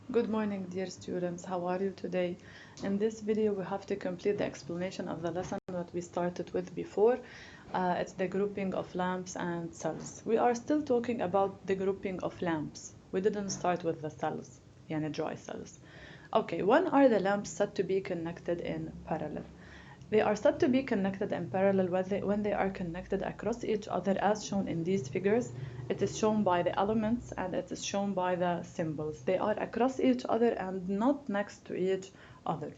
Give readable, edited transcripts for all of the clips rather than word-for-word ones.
Good morning, dear students. How are you today? In this video, we have to complete the explanation of the lesson that we started with before. It's the grouping of lamps and cells. We are still talking about the grouping of lamps. We didn't start with the cells, yani dry cells. Okay, when are the lamps said to be connected in parallel? They are said to be connected in parallel when they are connected across each other as shown in these figures. It is shown by the elements and it is shown by the symbols. They are across each other and not next to each other.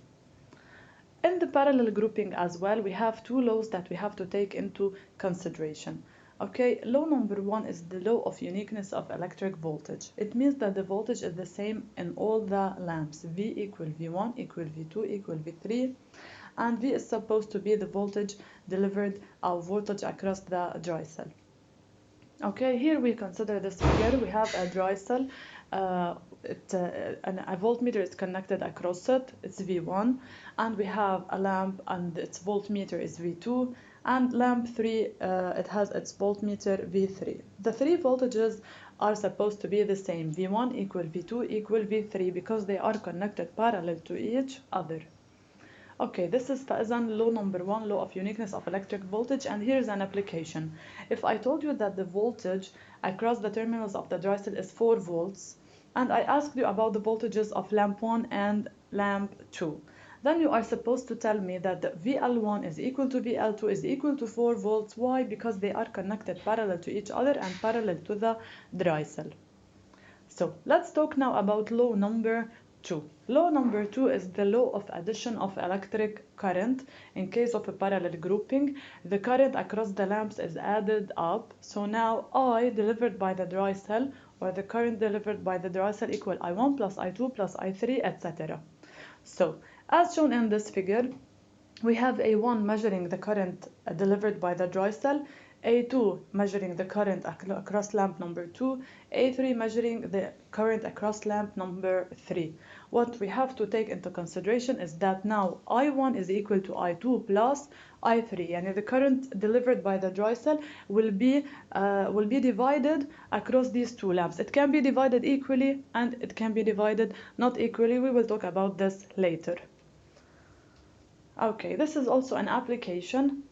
In the parallel grouping as well, we have two laws that we have to take into consideration. Okay, law number one is the law of uniqueness of electric voltage. It means that the voltage is the same in all the lamps. V equal V1 equal V2 equal V3, and V is supposed to be the voltage delivered or voltage across the dry cell. Okay, here we consider this figure. We have a dry cell. A voltmeter is connected across it. It's V1, and we have a lamp, and its voltmeter is V2, and lamp 3, it has its voltmeter V3. The three voltages are supposed to be the same. V1 equal V2 equal V3 because they are connected parallel to each other. Okay, this is فإذن law number one, law of uniqueness of electric voltage, and here's an application. If I told you that the voltage across the terminals of the dry cell is 4 volts, and I asked you about the voltages of lamp 1 and lamp 2, then you are supposed to tell me that the VL1 is equal to VL2 is equal to 4 volts. Why? Because they are connected parallel to each other and parallel to the dry cell. So let's talk now about law number 2. Law number 2 is the law of addition of electric current. In case of a parallel grouping, the current across the lamps is added up. So now I delivered by the dry cell, or the current delivered by the dry cell, equal I1 plus I2 plus I3, etc. So as shown in this figure, we have A1 measuring the current delivered by the dry cell, A2 measuring the current across lamp number 2, A3 measuring the current across lamp number 3. What we have to take into consideration is that now I1 is equal to I2 plus I3, and the current delivered by the dry cell will be divided across these two lamps. It can be divided equally and it can be divided not equally. We will talk about this later. Okay, this is also an application.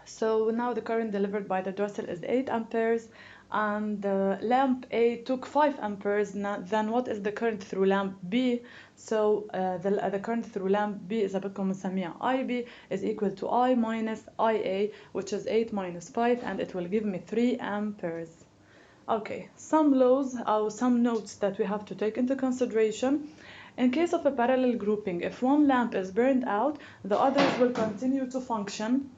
So now the current delivered by the dry cell is 8 amperes, and lamp A took 5 amperes. Then what is the current through lamp B? So the current through lamp B is بدكم نسميها IB is equal to I minus IA, which is 8 minus 5, and it will give me 3 amperes. Okay, some laws or some notes that we have to take into consideration. In case of a parallel grouping, if one lamp is burned out, the others will continue to function.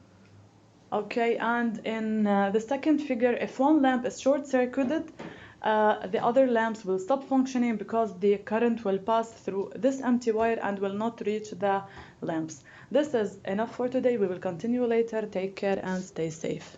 Okay, and in the second figure, if one lamp is short-circuited, the other lamps will stop functioning because the current will pass through this empty wire and will not reach the lamps. This is enough for today. We will continue later. Take care and stay safe.